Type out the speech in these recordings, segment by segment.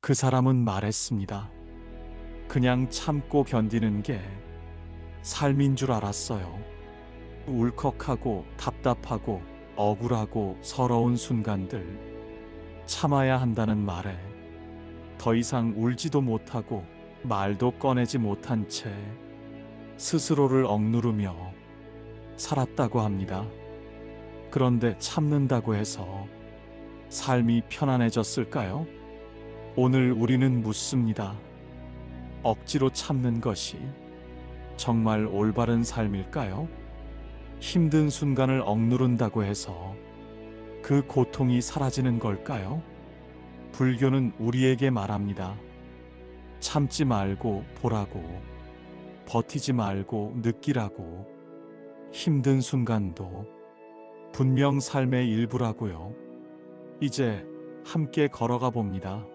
그 사람은 말했습니다. 그냥 참고 견디는 게 삶인 줄 알았어요. 울컥하고 답답하고 억울하고 서러운 순간들 참아야 한다는 말에 더 이상 울지도 못하고 말도 꺼내지 못한 채 스스로를 억누르며 살았다고 합니다. 그런데 참는다고 해서 삶이 편안해졌을까요? 오늘 우리는 묻습니다. 억지로 참는 것이 정말 올바른 삶일까요? 힘든 순간을 억누른다고 해서 그 고통이 사라지는 걸까요? 불교는 우리에게 말합니다. 참지 말고 보라고, 버티지 말고 느끼라고, 힘든 순간도 분명 삶의 일부라고요. 이제 함께 걸어가 봅니다.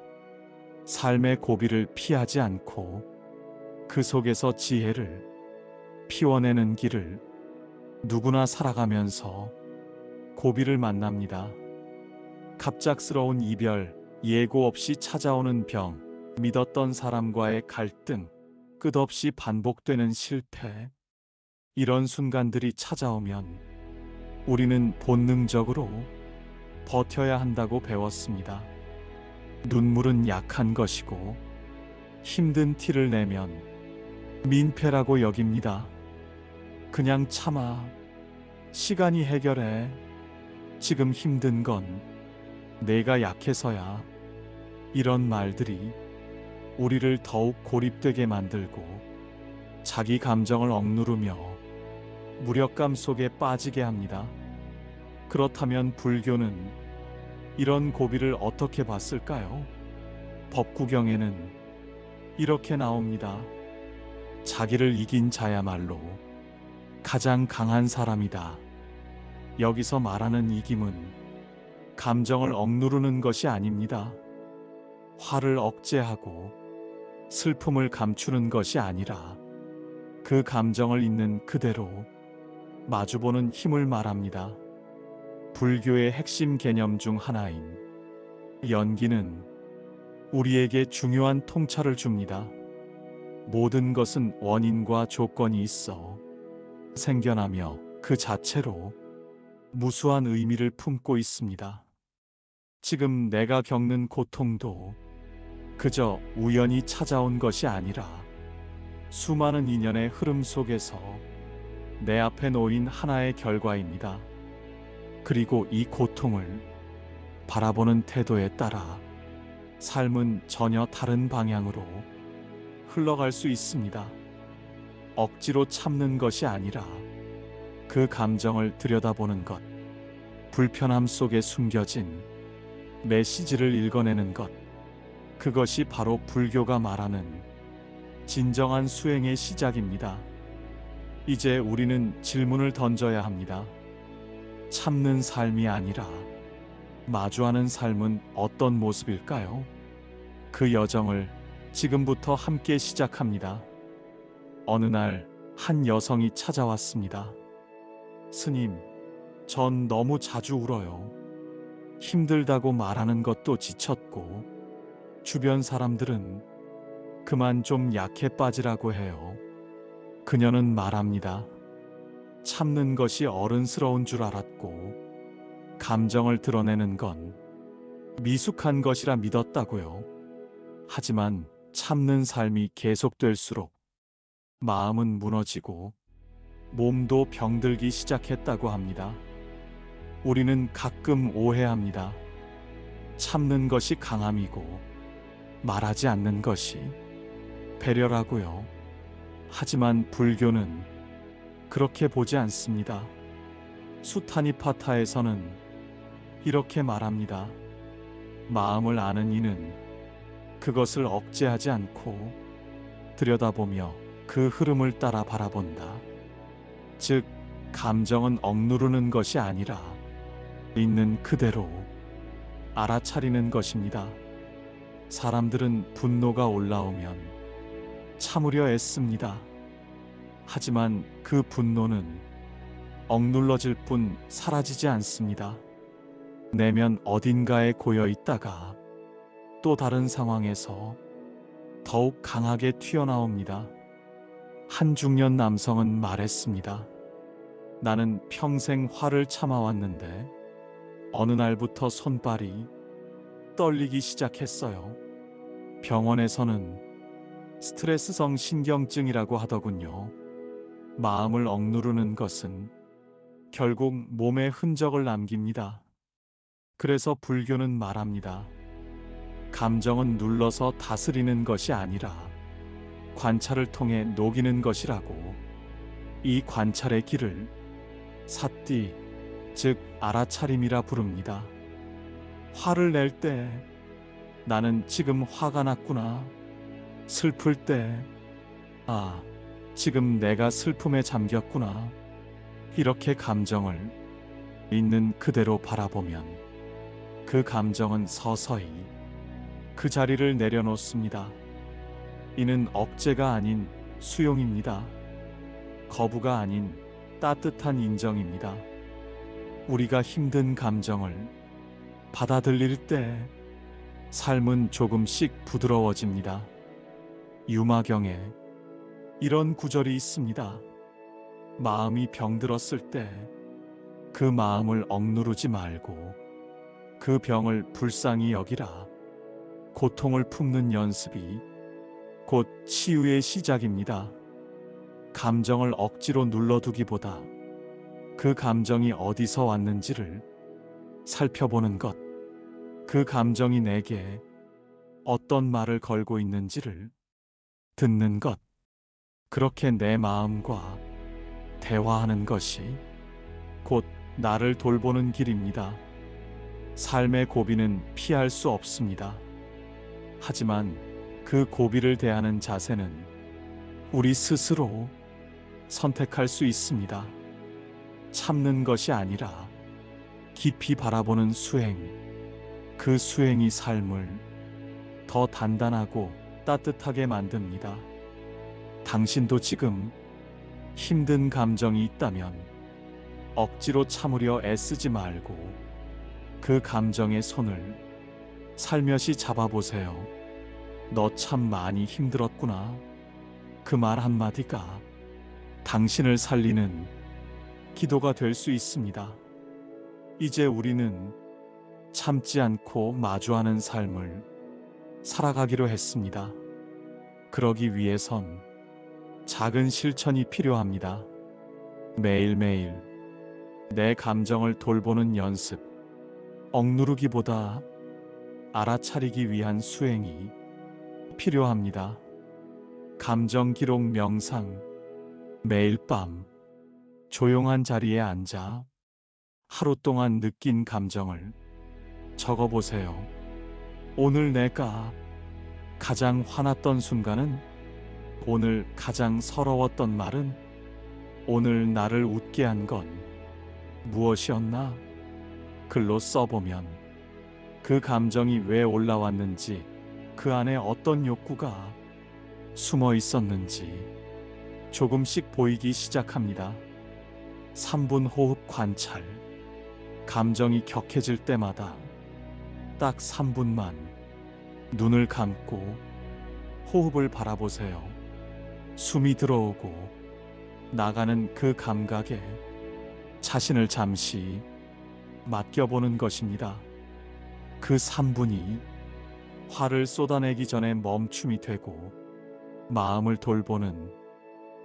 삶의 고비를 피하지 않고 그 속에서 지혜를 피워내는 길을 누구나 살아가면서 고비를 만납니다. 갑작스러운 이별, 예고 없이 찾아오는 병, 믿었던 사람과의 갈등, 끝없이 반복되는 실패. 이런 순간들이 찾아오면 우리는 본능적으로 버텨야 한다고 배웠습니다. 눈물은 약한 것이고 힘든 티를 내면 민폐라고 여깁니다. 그냥 참아. 시간이 해결해. 지금 힘든 건 내가 약해서야. 이런 말들이 우리를 더욱 고립되게 만들고 자기 감정을 억누르며 무력감 속에 빠지게 합니다. 그렇다면 불교는 이런 고비를 어떻게 봤을까요? 법구경에는 이렇게 나옵니다. 자기를 이긴 자야말로 가장 강한 사람이다. 여기서 말하는 이김은 감정을 억누르는 것이 아닙니다. 화를 억제하고 슬픔을 감추는 것이 아니라 그 감정을 있는 그대로 마주보는 힘을 말합니다. 불교의 핵심 개념 중 하나인 연기는 우리에게 중요한 통찰을 줍니다. 모든 것은 원인과 조건이 있어 생겨나며 그 자체로 무수한 의미를 품고 있습니다. 지금 내가 겪는 고통도 그저 우연히 찾아온 것이 아니라 수많은 인연의 흐름 속에서 내 앞에 놓인 하나의 결과입니다. 그리고 이 고통을 바라보는 태도에 따라 삶은 전혀 다른 방향으로 흘러갈 수 있습니다. 억지로 참는 것이 아니라 그 감정을 들여다보는 것, 불편함 속에 숨겨진 메시지를 읽어내는 것, 그것이 바로 불교가 말하는 진정한 수행의 시작입니다. 이제 우리는 질문을 던져야 합니다. 참는 삶이 아니라 마주하는 삶은 어떤 모습일까요? 그 여정을 지금부터 함께 시작합니다. 어느 날 한 여성이 찾아왔습니다. 스님, 전 너무 자주 울어요. 힘들다고 말하는 것도 지쳤고 주변 사람들은 그만 좀 약해 빠지라고 해요. 그녀는 말합니다. 참는 것이 어른스러운 줄 알았고 감정을 드러내는 건 미숙한 것이라 믿었다고요. 하지만 참는 삶이 계속될수록 마음은 무너지고 몸도 병들기 시작했다고 합니다. 우리는 가끔 오해합니다. 참는 것이 강함이고 말하지 않는 것이 배려라고요. 하지만 불교는 그렇게 보지 않습니다. 수타니파타에서는 이렇게 말합니다. 마음을 아는 이는 그것을 억제하지 않고 들여다보며 그 흐름을 따라 바라본다. 즉, 감정은 억누르는 것이 아니라 있는 그대로 알아차리는 것입니다. 사람들은 분노가 올라오면 참으려 애씁니다. 하지만 그 분노는 억눌러질 뿐 사라지지 않습니다. 내면 어딘가에 고여 있다가 또 다른 상황에서 더욱 강하게 튀어나옵니다. 한 중년 남성은 말했습니다. 나는 평생 화를 참아왔는데 어느 날부터 손발이 떨리기 시작했어요. 병원에서는 스트레스성 신경증이라고 하더군요. 마음을 억누르는 것은 결국 몸에 흔적을 남깁니다. 그래서 불교는 말합니다. 감정은 눌러서 다스리는 것이 아니라 관찰을 통해 녹이는 것이라고. 이 관찰의 길을 사띠, 즉 알아차림이라 부릅니다. 화를 낼 때 나는 지금 화가 났구나. 슬플 때 지금 내가 슬픔에 잠겼구나. 이렇게 감정을 있는 그대로 바라보면 그 감정은 서서히 그 자리를 내려놓습니다. 이는 억제가 아닌 수용입니다. 거부가 아닌 따뜻한 인정입니다. 우리가 힘든 감정을 받아들일 때 삶은 조금씩 부드러워집니다. 유마경에 이런 구절이 있습니다. 마음이 병들었을 때 그 마음을 억누르지 말고 그 병을 불쌍히 여기라. 고통을 품는 연습이 곧 치유의 시작입니다. 감정을 억지로 눌러두기보다 그 감정이 어디서 왔는지를 살펴보는 것, 그 감정이 내게 어떤 말을 걸고 있는지를 듣는 것, 그렇게 내 마음과 대화하는 것이 곧 나를 돌보는 길입니다. 삶의 고비는 피할 수 없습니다. 하지만 그 고비를 대하는 자세는 우리 스스로 선택할 수 있습니다. 참는 것이 아니라 깊이 바라보는 수행, 그 수행이 삶을 더 단단하고 따뜻하게 만듭니다. 당신도 지금 힘든 감정이 있다면 억지로 참으려 애쓰지 말고 그 감정의 손을 살며시 잡아보세요. 너 참 많이 힘들었구나. 그 말 한마디가 당신을 살리는 기도가 될 수 있습니다. 이제 우리는 참지 않고 마주하는 삶을 살아가기로 했습니다. 그러기 위해선 작은 실천이 필요합니다. 매일매일 내 감정을 돌보는 연습, 억누르기보다 알아차리기 위한 수행이 필요합니다. 감정 기록 명상, 매일 밤 조용한 자리에 앉아 하루 동안 느낀 감정을 적어보세요. 오늘 내가 가장 화났던 순간은? 오늘 가장 서러웠던 말은? 오늘 나를 웃게 한 건 무엇이었나? 글로 써보면 그 감정이 왜 올라왔는지, 그 안에 어떤 욕구가 숨어 있었는지 조금씩 보이기 시작합니다. 3분 호흡 관찰. 감정이 격해질 때마다 딱 3분만 눈을 감고 호흡을 바라보세요. 숨이 들어오고 나가는 그 감각에 자신을 잠시 맡겨보는 것입니다. 그 3분이 화를 쏟아내기 전에 멈춤이 되고 마음을 돌보는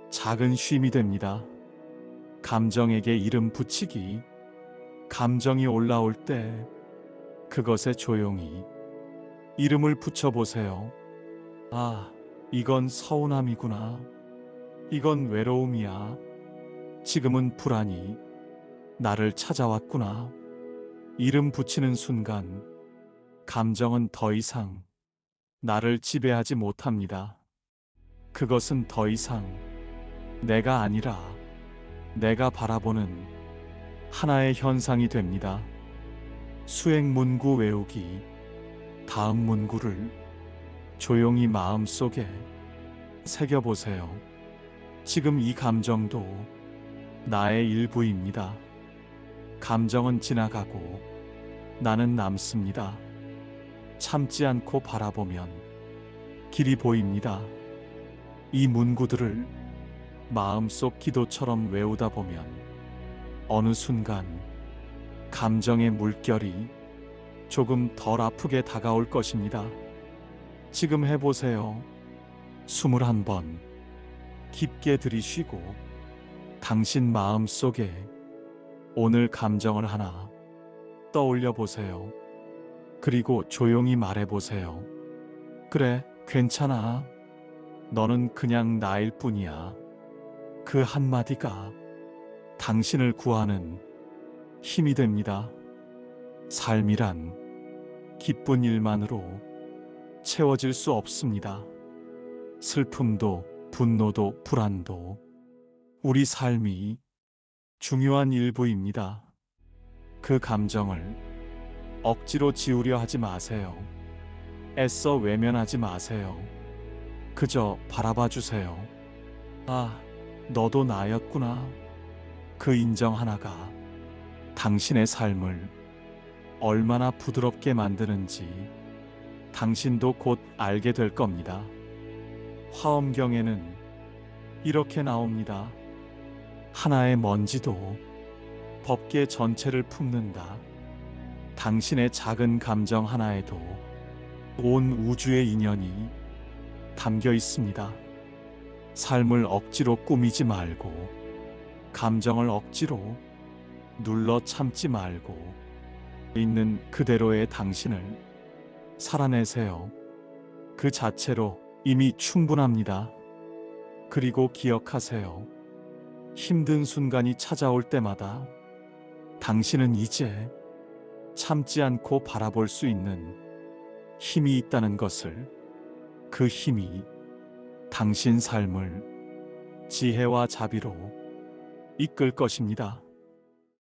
작은 쉼이 됩니다. 감정에게 이름 붙이기. 감정이 올라올 때 그것에 조용히 이름을 붙여보세요. 이건 서운함이구나. 이건 외로움이야. 지금은 불안이 나를 찾아왔구나. 이름 붙이는 순간 감정은 더 이상 나를 지배하지 못합니다. 그것은 더 이상 내가 아니라 내가 바라보는 하나의 현상이 됩니다. 수행 문구 외우기. 다음 문구를 조용히 마음속에 새겨보세요. 지금 이 감정도 나의 일부입니다. 감정은 지나가고 나는 남습니다. 참지 않고 바라보면 길이 보입니다. 이 문구들을 마음속 기도처럼 외우다 보면 어느 순간 감정의 물결이 조금 덜 아프게 다가올 것입니다. 지금 해보세요. 21번 깊게 들이쉬고 당신 마음 속에 오늘 감정을 하나 떠올려 보세요. 그리고 조용히 말해 보세요. 그래, 괜찮아. 너는 그냥 나일 뿐이야. 그 한마디가 당신을 구하는 힘이 됩니다. 삶이란 기쁜 일만으로 채워질 수 없습니다. 슬픔도 분노도 불안도 우리 삶이 중요한 일부입니다. 그 감정을 억지로 지우려 하지 마세요. 애써 외면하지 마세요. 그저 바라봐 주세요. 아, 너도 나였구나. 그 인정 하나가 당신의 삶을 얼마나 부드럽게 만드는지 당신도 곧 알게 될 겁니다. 화엄경에는 이렇게 나옵니다. 하나의 먼지도 법계 전체를 품는다. 당신의 작은 감정 하나에도 온 우주의 인연이 담겨 있습니다. 삶을 억지로 꾸미지 말고, 감정을 억지로 눌러 참지 말고, 있는 그대로의 당신을 살아내세요. 그 자체로 이미 충분합니다. 그리고 기억하세요. 힘든 순간이 찾아올 때마다 당신은 이제 참지 않고 바라볼 수 있는 힘이 있다는 것을, 그 힘이 당신 삶을 지혜와 자비로 이끌 것입니다.